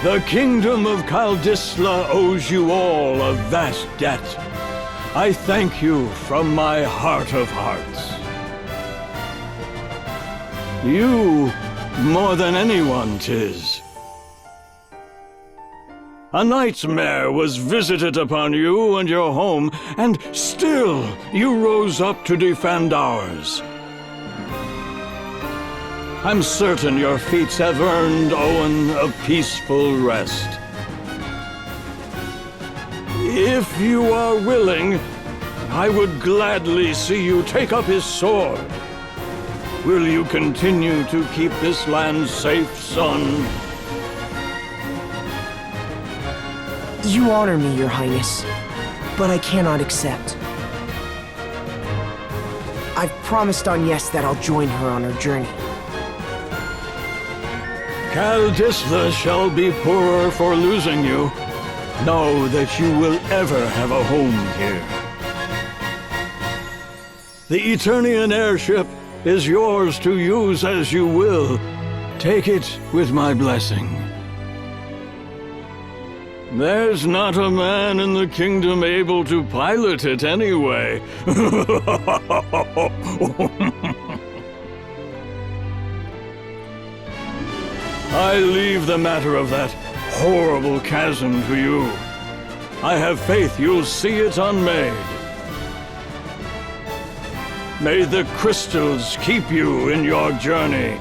The kingdom of Kaldisla owes you all a vast debt. I thank you from my heart of hearts. You, more than anyone, 'tis. A nightmare was visited upon you and your home, and still you rose up to defend ours. I'm certain your feats have earned Owen a peaceful rest. If you are willing, I would gladly see you take up his sword. Will you continue to keep this land safe, son? You honor me, Your Highness, but I cannot accept. I've promised on Yes that I'll join her on her journey. Kaldisla shall be poorer for losing you. Know that you will ever have a home here. The Eternian airship is yours to use as you will. Take it with my blessing. There's not a man in the kingdom able to pilot it anyway. I leave the matter of that horrible chasm to you. I have faith you'll see it unmade. May the crystals keep you in your journey.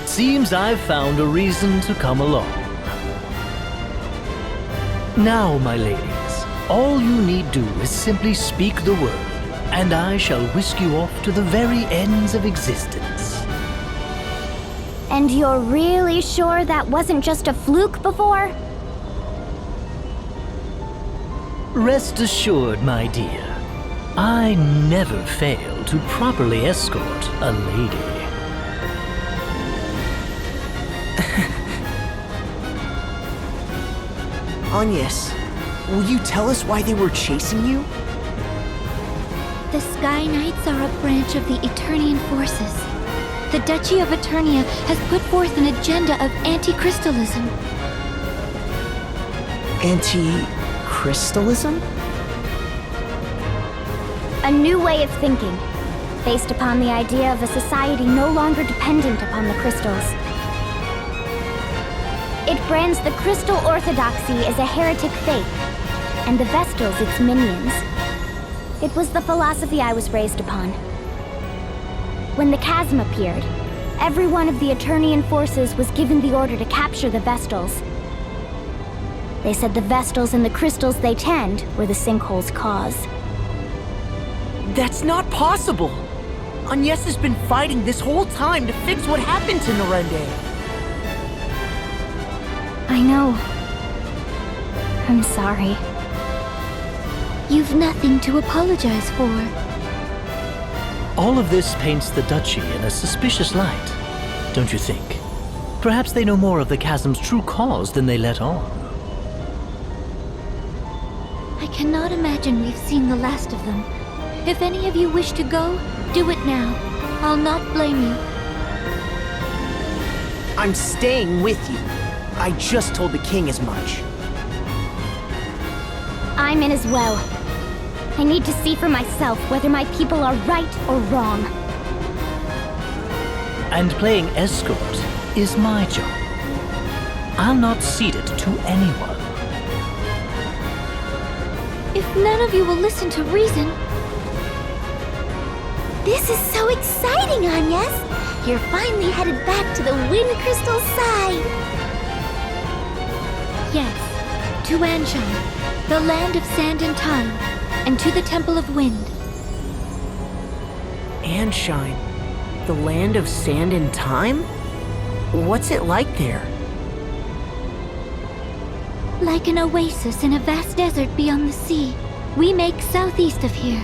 Seems I've found a reason to come along. Now, my ladies, all you need do is simply speak the word, and I shall whisk you off to the very ends of existence. And you're really sure that wasn't just a fluke before? Rest assured, my dear, I never fail to properly escort a lady. Agnes, will you tell us why they were chasing you? The Sky Knights are a branch of the Eternian forces. The Duchy of Eternia has put forth an agenda of anti-crystalism. Anti-crystalism? A new way of thinking, based upon the idea of a society no longer dependent upon the crystals. It brands the Crystal Orthodoxy as a heretic faith, and the Vestals its minions. It was the philosophy I was raised upon. When the chasm appeared, every one of the Eternian forces was given the order to capture the Vestals. They said the Vestals and the crystals they tend were the sinkhole's cause. That's not possible! Agnes has been fighting this whole time to fix what happened to Norende. I know. I'm sorry. You've nothing to apologize for. All of this paints the Duchy in a suspicious light, don't you think? Perhaps they know more of the chasm's true cause than they let on. I cannot imagine we've seen the last of them. If any of you wish to go, do it now. I'll not blame you. I'm staying with you. I just told the king as much. I'm in as well. I need to see for myself whether my people are right or wrong. And playing escort is my job. I'll not cede it to anyone. If none of you will listen to reason... This is so exciting, Agnes! You're finally headed back to the Wind Crystal side! Yes, to Ancheim, the land of sand and time, and to the Temple of Wind. Ancheim, the land of sand and time? What's it like there? Like an oasis in a vast desert beyond the sea. We make southeast of here.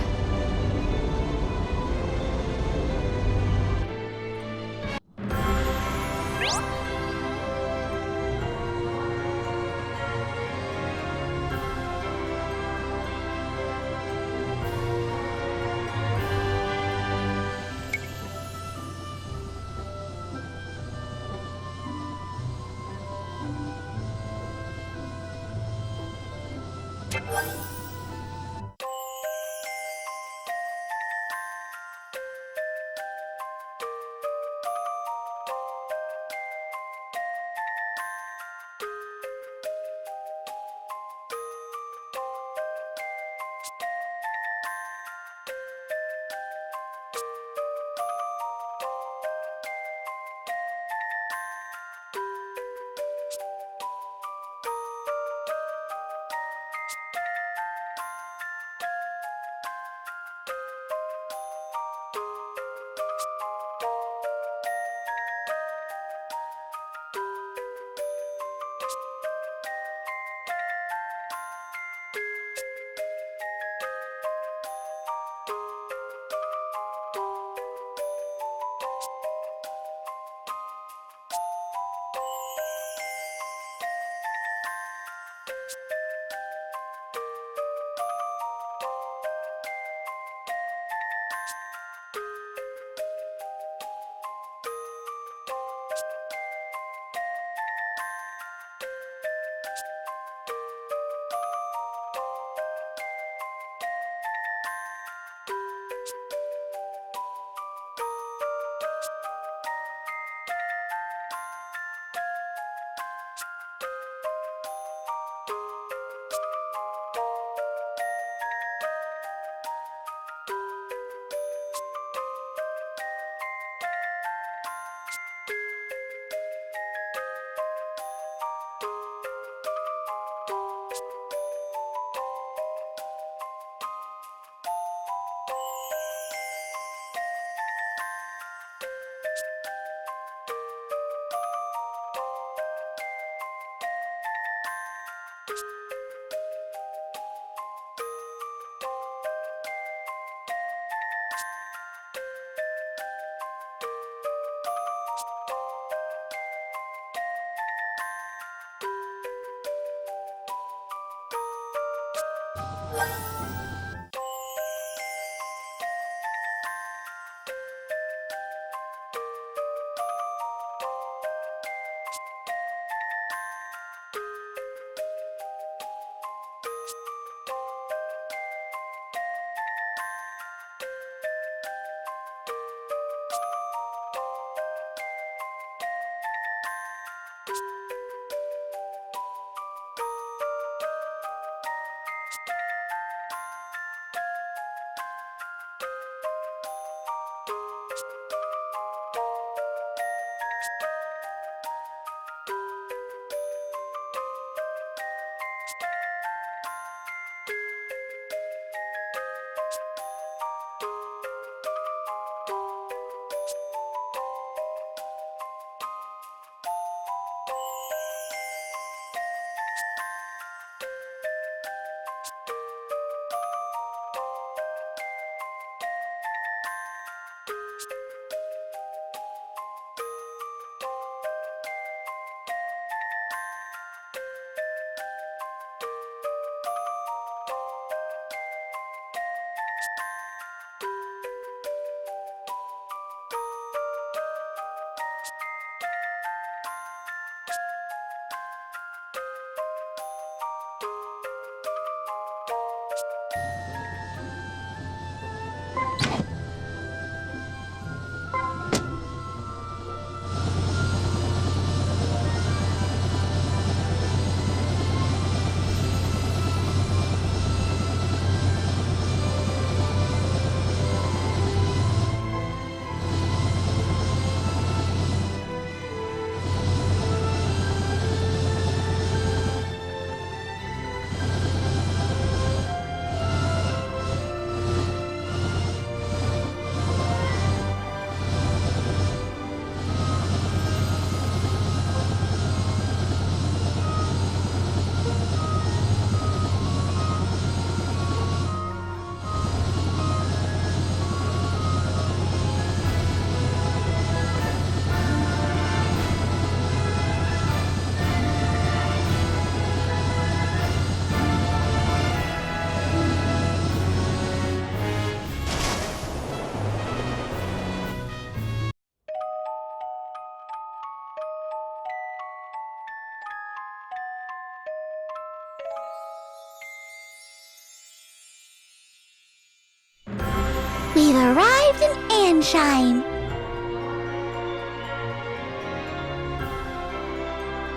We've arrived in Ancheim.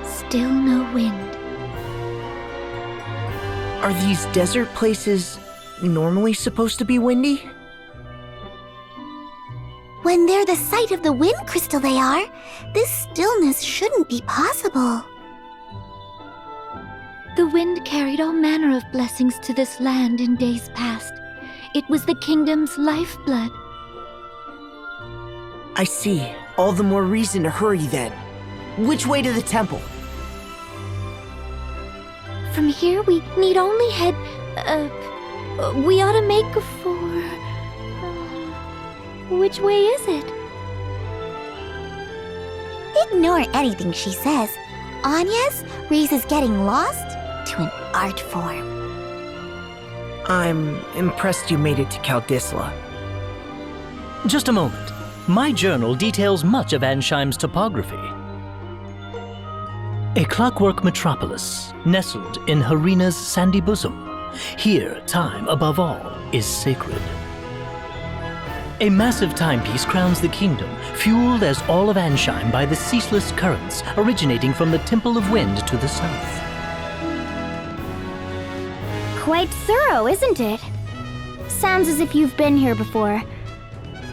Still no wind. Are these desert places normally supposed to be windy? When they're the site of the wind crystal they are, this stillness shouldn't be possible. The wind carried all manner of blessings to this land in days past. It was the kingdom's lifeblood. I see. All the more reason to hurry then. Which way to the temple? From here, we need only head... we ought to make for... which way is it? Ignore anything she says. Anya's raises getting lost to an art form. I'm impressed you made it to Kaldisla. Just a moment. My journal details much of Ancheim's topography. A clockwork metropolis, nestled in Harina's sandy bosom. Here, time, above all, is sacred. A massive timepiece crowns the kingdom, fueled as all of Ancheim by the ceaseless currents originating from the Temple of Wind to the south. Quite thorough, isn't it? Sounds as if you've been here before.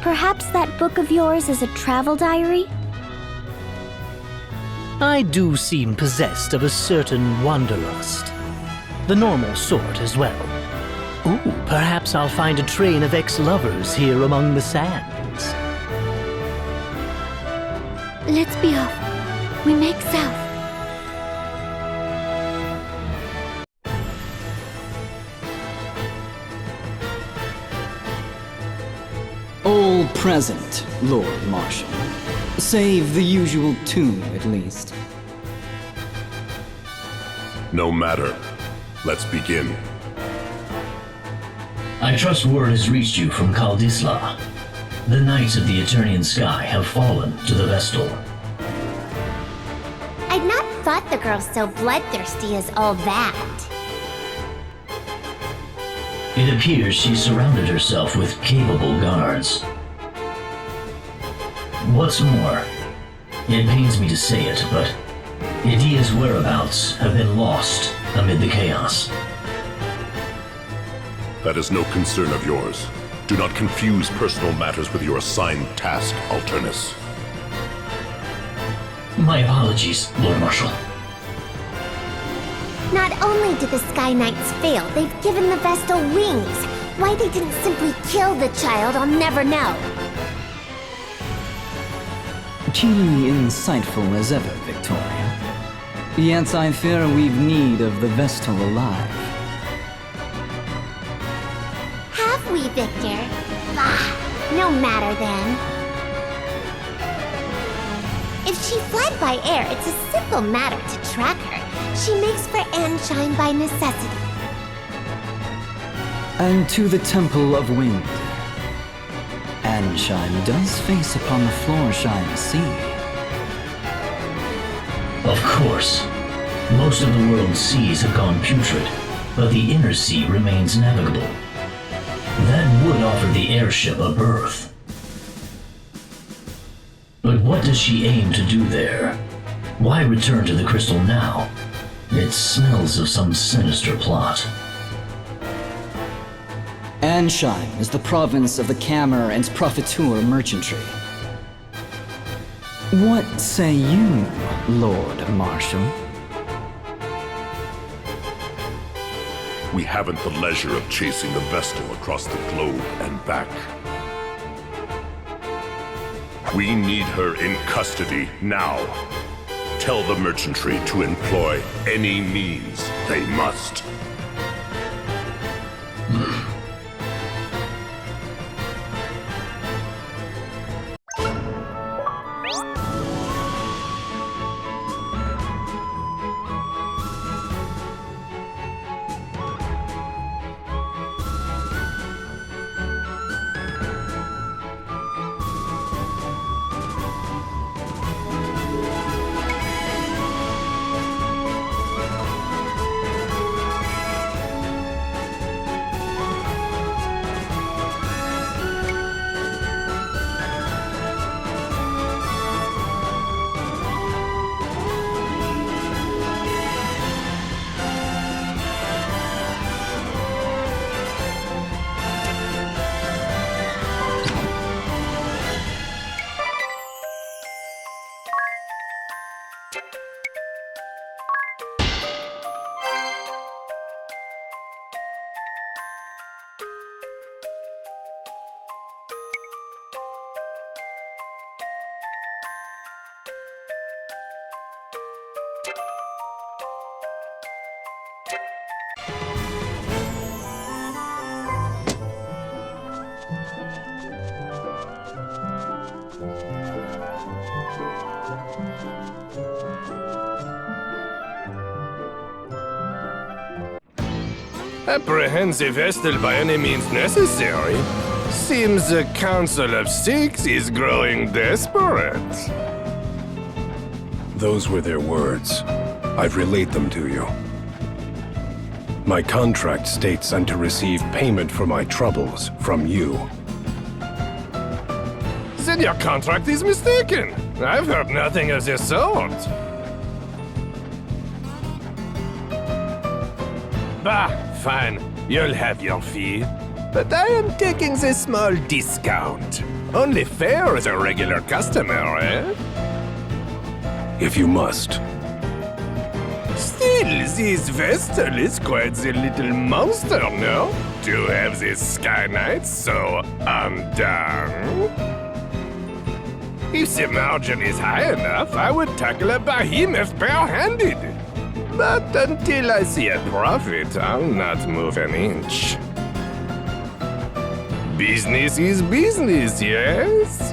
Perhaps that book of yours is a travel diary? I do seem possessed of a certain wanderlust. The normal sort as well. Ooh, perhaps I'll find a train of ex-lovers here among the sands. Let's be off. We make south. All present, Lord Marshal. Save the usual two, at least. No matter. Let's begin. I trust word has reached you from Kaldisla. The Knights of the Eternian Sky have fallen to the Vestal. I'd not thought the girl so bloodthirsty as all that. It appears she surrounded herself with capable guards. What's more, it pains me to say it, but Idia's whereabouts have been lost amid the chaos. That is no concern of yours. Do not confuse personal matters with your assigned task, Alternus. My apologies, Lord Marshal. Not only did the Sky Knights fail, they've given the Vestal wings. Why they didn't simply kill the child, I'll never know. Keenly insightful as ever, Victoria. Yet I fear we've need of the Vestal alive. Have we, Victor? Bah, no matter then. If she fled by air, it's a simple matter to track her. She makes for Ancheim by necessity. And to the Temple of Wind. Ancheim does face upon the Florsheim Sea. Of course. Most of the world's seas have gone putrid, but the inner sea remains navigable. That would offer the airship a berth. But what does she aim to do there? Why return to the crystal now? It smells of some sinister plot. Ancheim is the province of the Cammer and Profiteur merchantry. What say you, Lord Marshal? We haven't the leisure of chasing the Vestal across the globe and back. We need her in custody now. Tell the merchantry to employ any means they must. Apprehend the Vestal by any means necessary. Seems the Council of Six is growing desperate. Those were their words. I've relayed them to you. My contract states I'm to receive payment for my troubles from you. Then your contract is mistaken. I've heard nothing of the sort. Bah, fine. You'll have your fee. But I am taking a small discount. Only fair as a regular customer, eh? If you must. Still, this Vestal is quite the little monster, no? To have this Sky Knight so undone. If the margin is high enough, I would tackle a behemoth bare-handed. But until I see a profit, I'll not move an inch. Business is business, yes?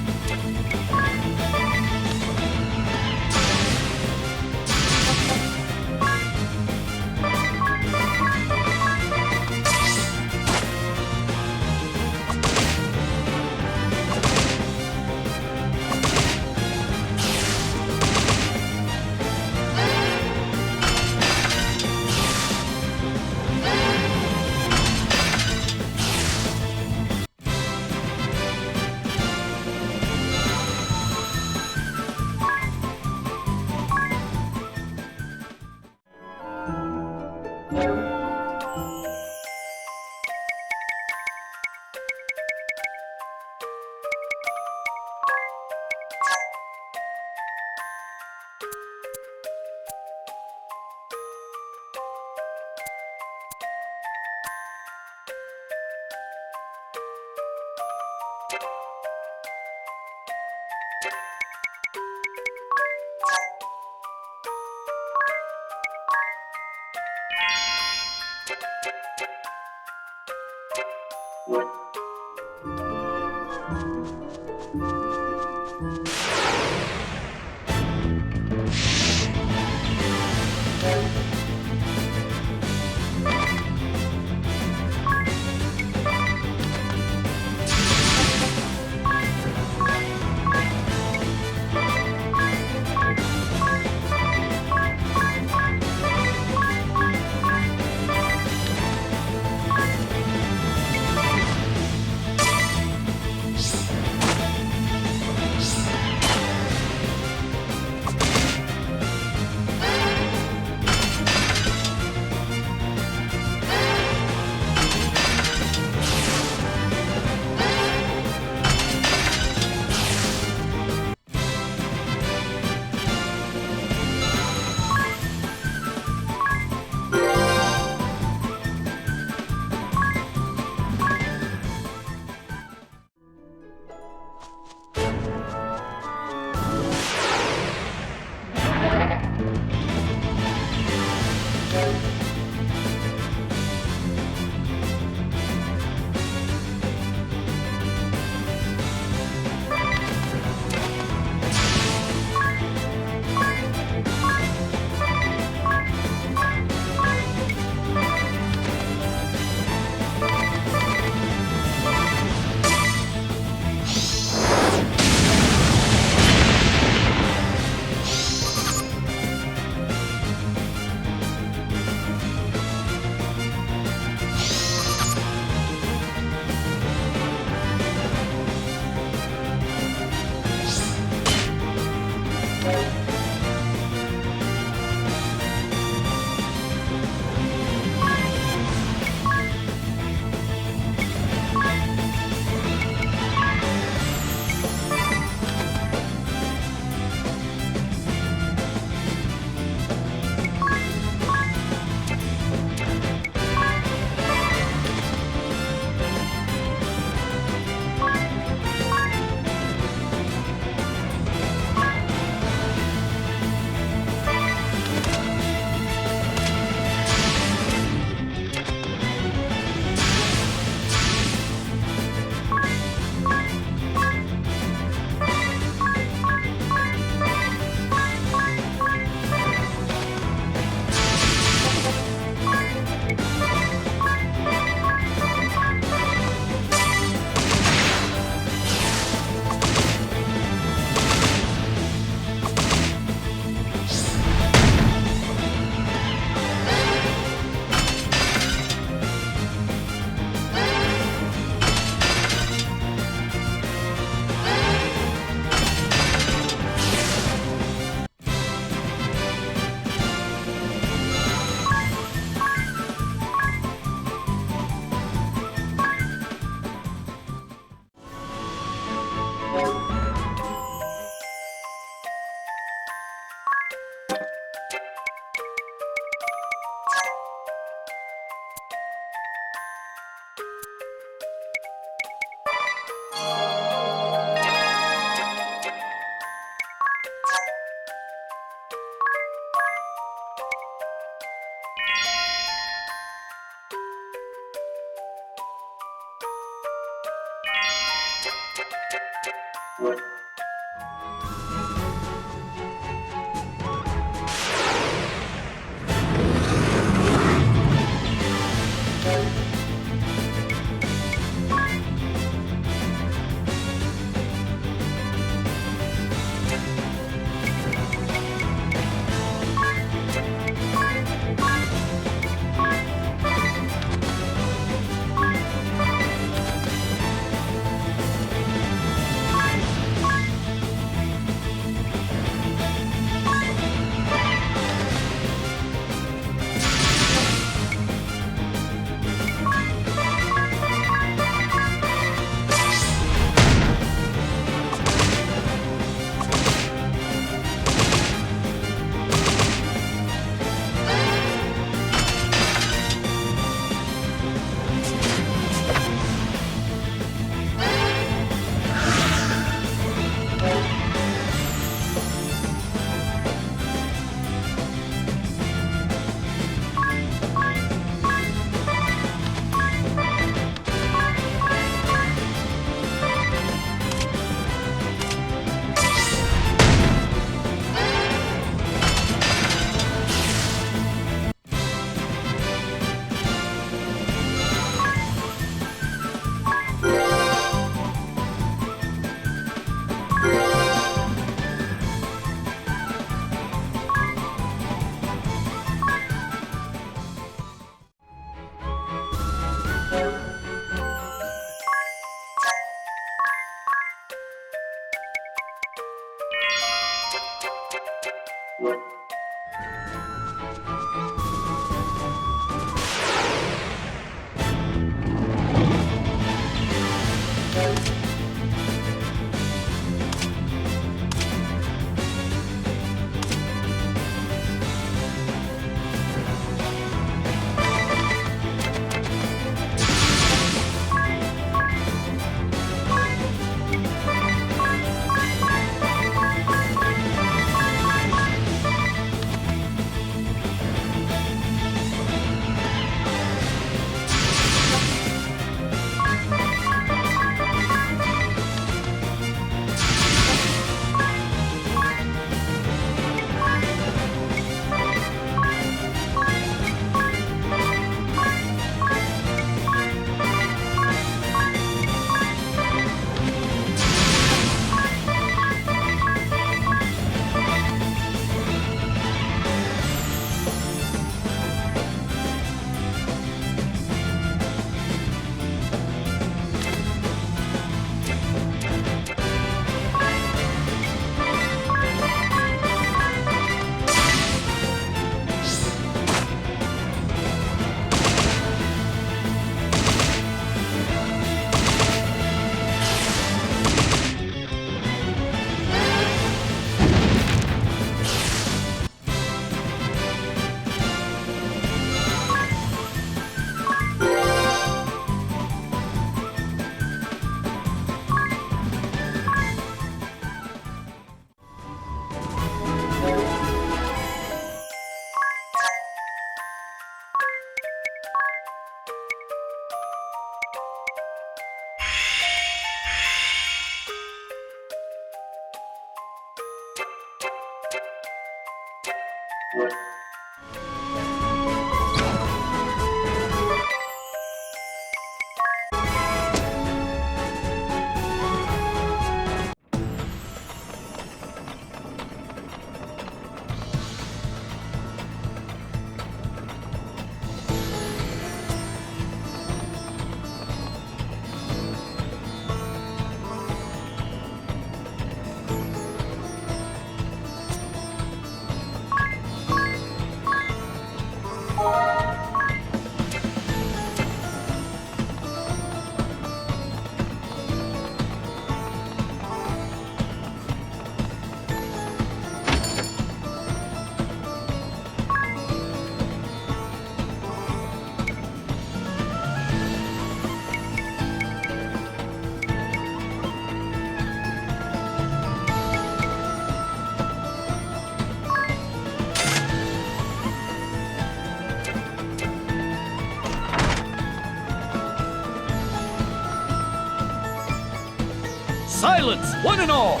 Silence, one and all!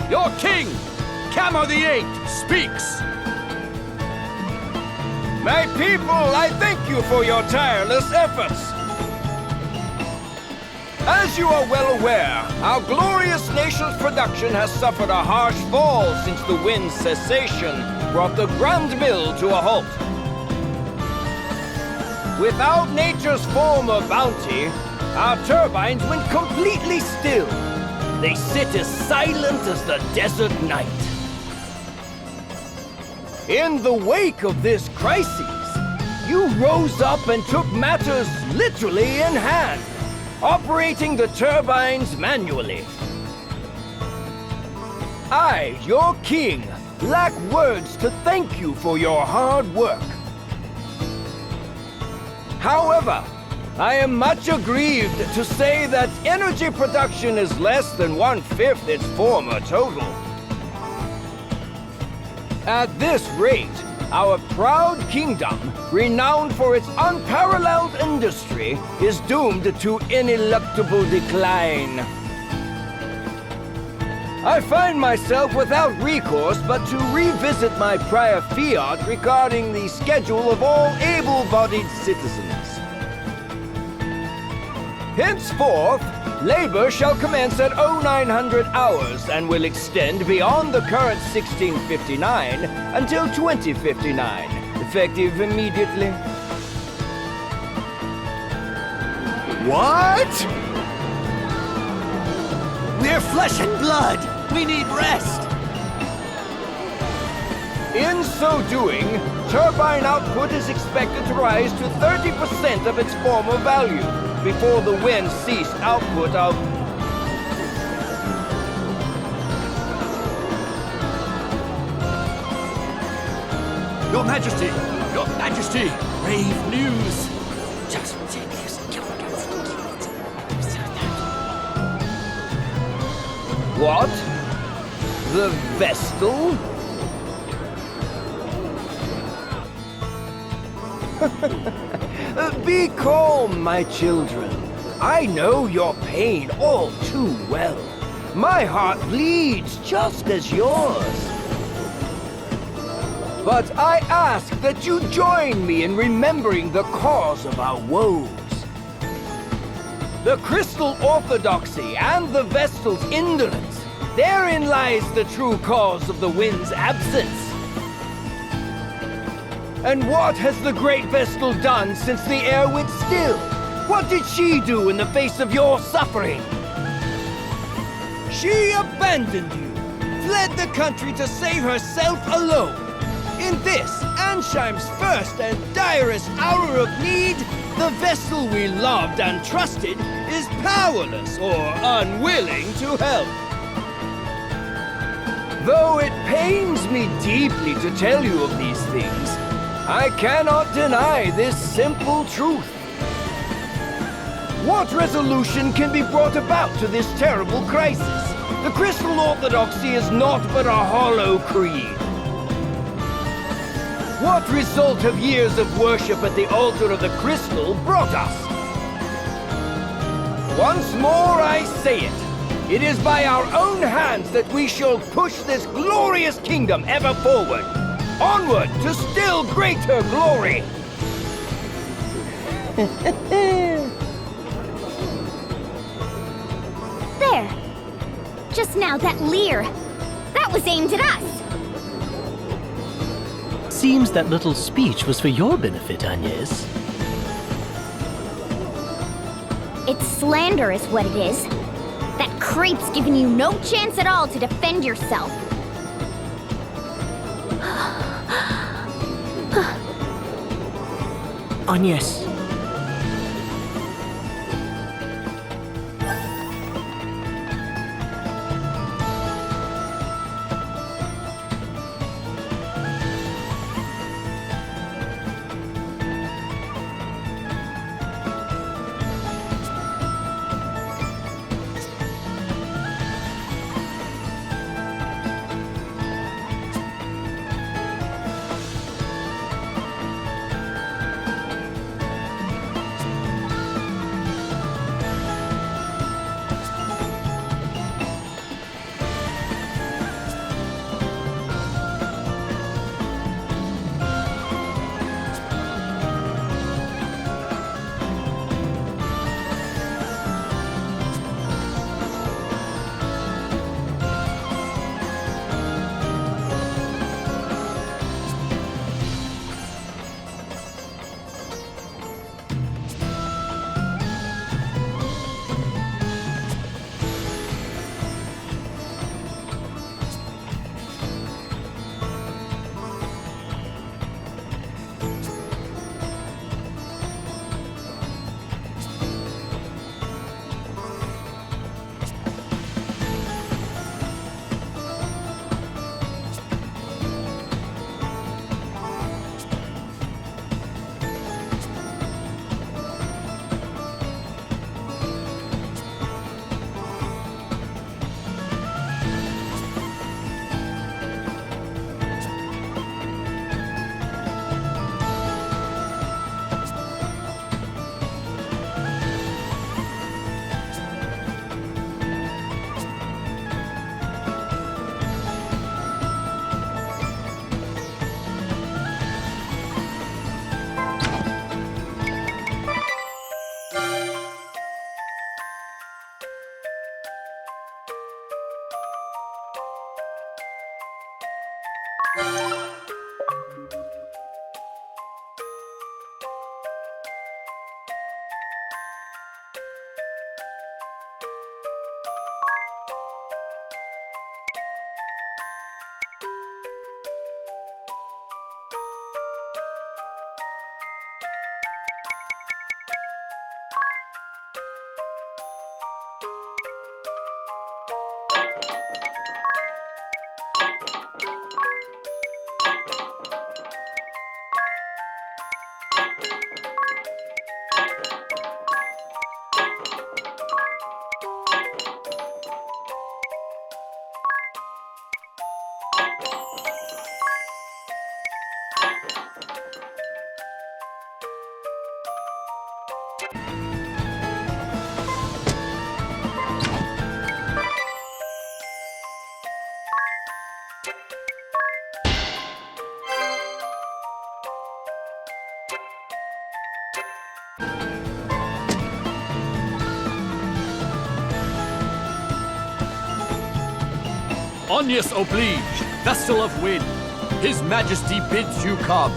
Your king, Camo the Eighth, speaks! My people, I thank you for your tireless efforts. As you are well aware, our glorious nation's production has suffered a harsh fall since the wind's cessation brought the Grand Mill to a halt. Without nature's former bounty, our turbines went completely still. They sit as silent as the desert night. In the wake of this crisis, you rose up and took matters literally in hand, operating the turbines manually. I, your king, lack words to thank you for your hard work. However, I am much aggrieved to say that energy production is less than 1/5 its former total. At this rate, our proud kingdom, renowned for its unparalleled industry, is doomed to ineluctable decline. I find myself without recourse but to revisit my prior fiat regarding the schedule of all able-bodied citizens. Henceforth, labor shall commence at 0900 hours and will extend beyond the current 1659 until 2059, effective immediately. What? We're flesh and blood. We need rest. In so doing, turbine output is expected to rise to 30% of its former value before the wind ceased output of... Your Majesty! Your Majesty! Grave news! Just take this. What? The Vestal? Be calm, my children. I know your pain all too well. My heart bleeds just as yours. But I ask that you join me in remembering the cause of our woes. The Crystal Orthodoxy and the Vestal's indolence. Therein lies the true cause of the wind's absence. And what has the Great Vestal done since the air went still? What did she do in the face of your suffering? She abandoned you, fled the country to save herself alone. In this, Ancheim's first and direst hour of need, the Vestal we loved and trusted is powerless or unwilling to help. Though it pains me deeply to tell you of these things, I cannot deny this simple truth. What resolution can be brought about to this terrible crisis? The Crystal Orthodoxy is naught but a hollow creed. What result have years of worship at the altar of the Crystal brought us? Once more I say it. It is by our own hands that we shall push this glorious kingdom ever forward. Onward to still greater glory! There! Just now, that leer. That was aimed at us! Seems that little speech was for your benefit, Agnes. It's slander is what it is. That creep's given you no chance at all to defend yourself. Agnes. Agnes oblige, Vestal of Wind. His Majesty bids you come.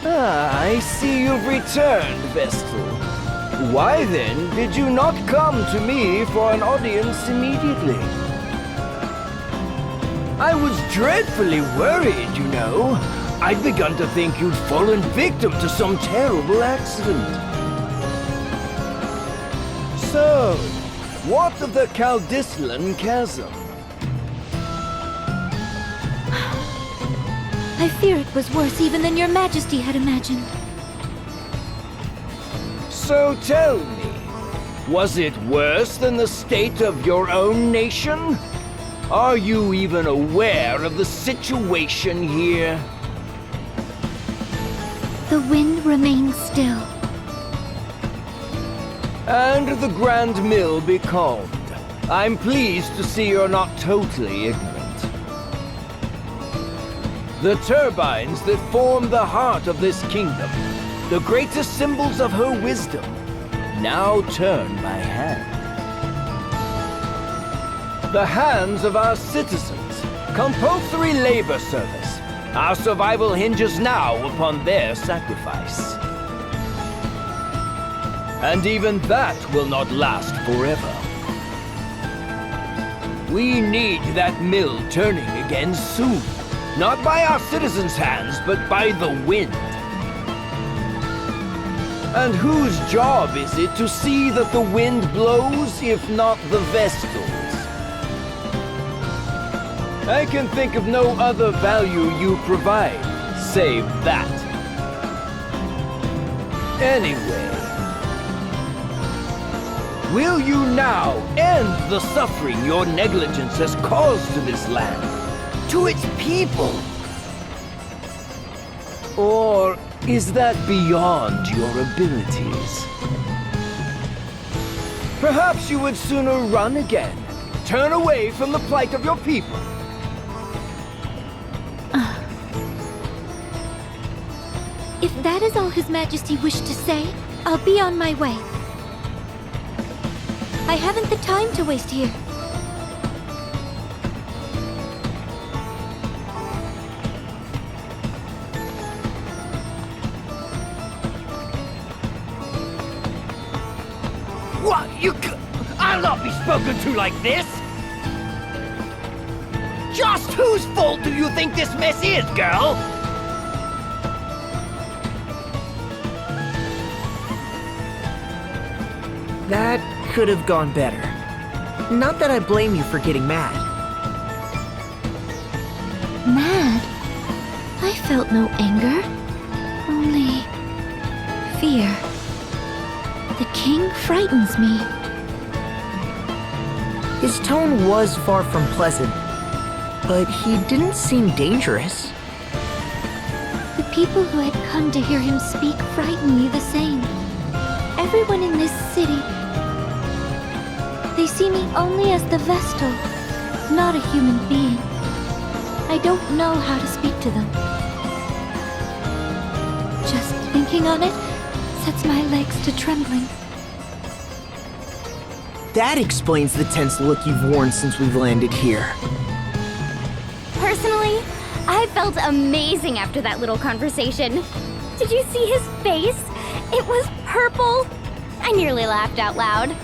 I see you've returned, Vestal. Why then did you not come to me for an audience immediately? I was dreadfully worried, you know. I'd begun to think you'd fallen victim to some terrible accident. So, what of the Caldislan Chasm? I fear it was worse even than your Majesty had imagined. So tell me, was it worse than the state of your own nation? Are you even aware of the situation here? The wind remains still. And the Grand Mill becalmed. I'm pleased to see you're not totally ignorant. The turbines that form the heart of this kingdom, the greatest symbols of her wisdom, now turn by hand. The hands of our citizens, compulsory labor service. Our survival hinges now upon their sacrifice. And even that will not last forever. We need that mill turning again soon. Not by our citizens' hands, but by the wind. And whose job is it to see that the wind blows, if not the Vestals? I can think of no other value you provide, save that. Anyway, will you now end the suffering your negligence has caused to this land? To its people? Or is that beyond your abilities? Perhaps you would sooner run again, turn away from the plight of your people. If that is all His Majesty wished to say, I'll be on my way. I haven't the time to waste here. What? I'll not be spoken to like this! Just whose fault do you think this mess is, girl? That could have gone better. Not that I blame you for getting mad. Mad? I felt no anger. Only fear. The king frightens me. His tone was far from pleasant, but he didn't seem dangerous. The people who had come to hear him speak frighten me the same. Everyone in this city. They see me only as the Vestal, not a human being. I don't know how to speak to them. Just thinking on it sets my legs to trembling. That explains the tense look you've worn since we've landed here. Personally, I felt amazing after that little conversation. Did you see his face? It was purple. I nearly laughed out loud.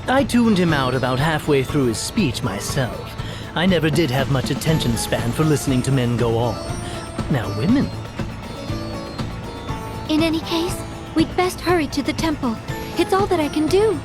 I tuned him out about halfway through his speech myself. I never did have much attention span for listening to men go on. Now women. In any case, we'd best hurry to the temple. It's all that I can do.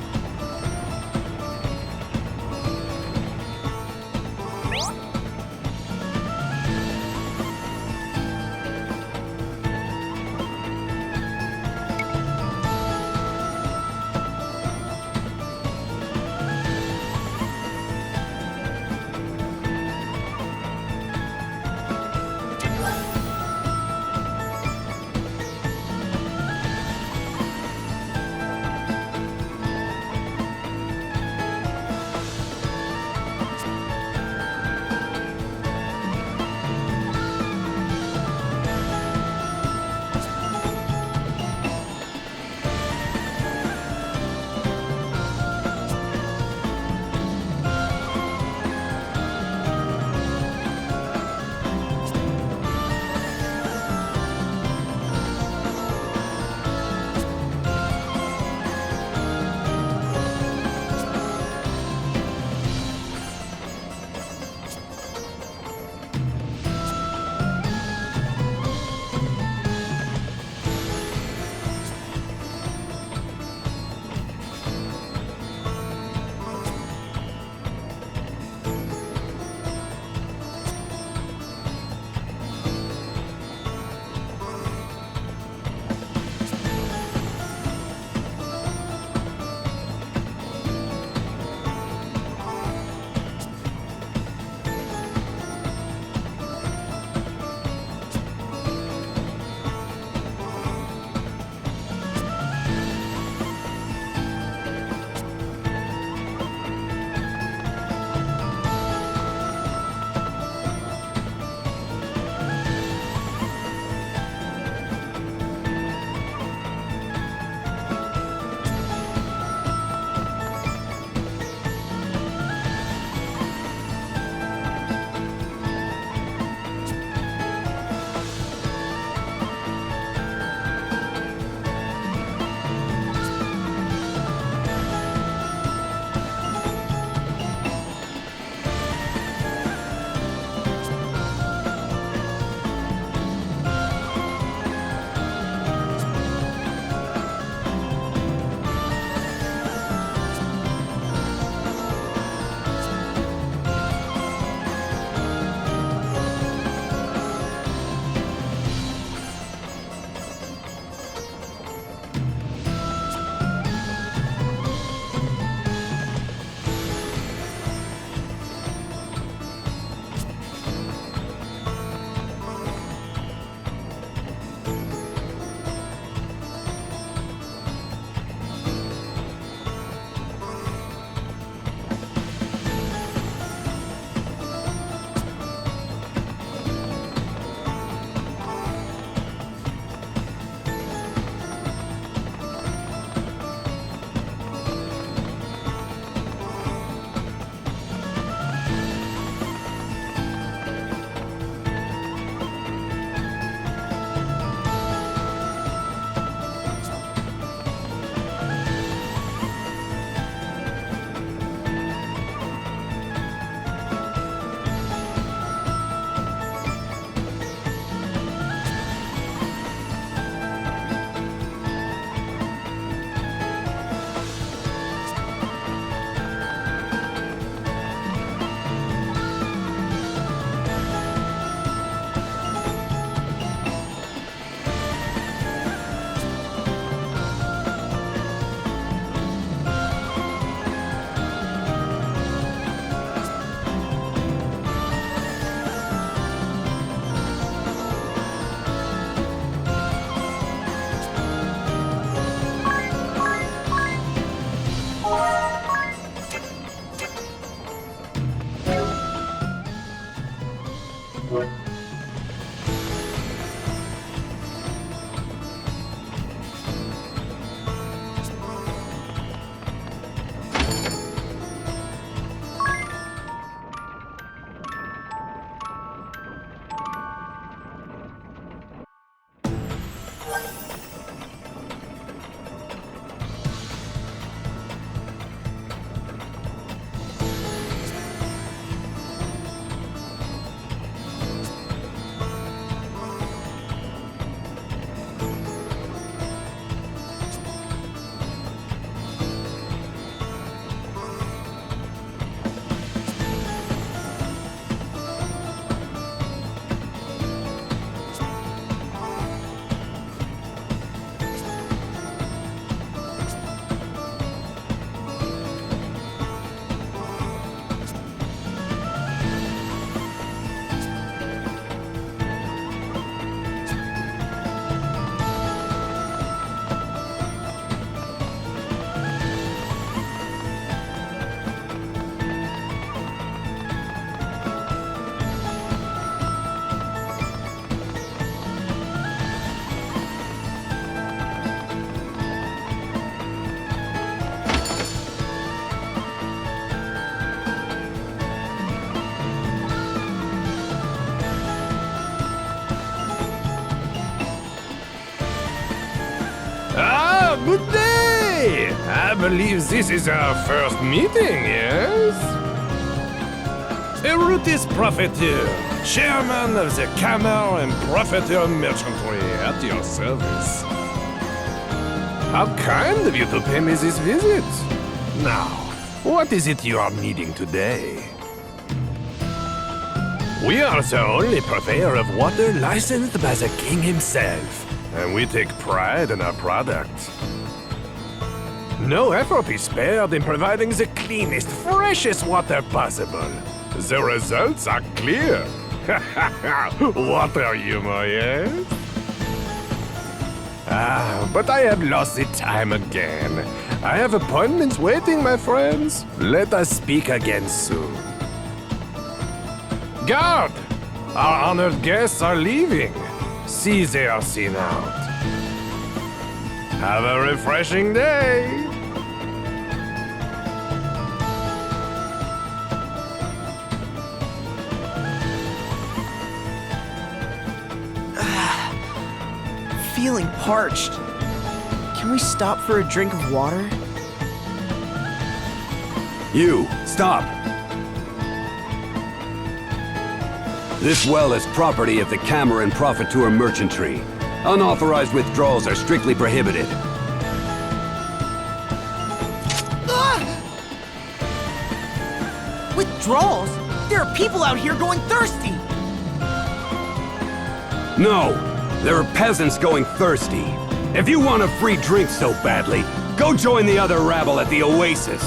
Good day! I believe this is our first meeting, yes? Erutis Profiteur, chairman of the Camera and Profiteur Merchantry, at your service. How kind of you to pay me this visit. Now, what is it you are needing today? We are the only purveyor of water licensed by the king himself, and we take pride in our product. No effort is spared in providing the cleanest, freshest water possible. The results are clear. Water humor, yes? But I have lost the time again. I have appointments waiting, my friends. Let us speak again soon. Guard! Our honored guests are leaving. See they are seen out. Have a refreshing day! Feeling parched. Can we stop for a drink of water? You, stop! This well is property of the Camera and Profiteur Merchantry. Unauthorized withdrawals are strictly prohibited. Withdrawals? There are people out here going thirsty! No! There are peasants going thirsty. If you want a free drink so badly, go join the other rabble at the Oasis.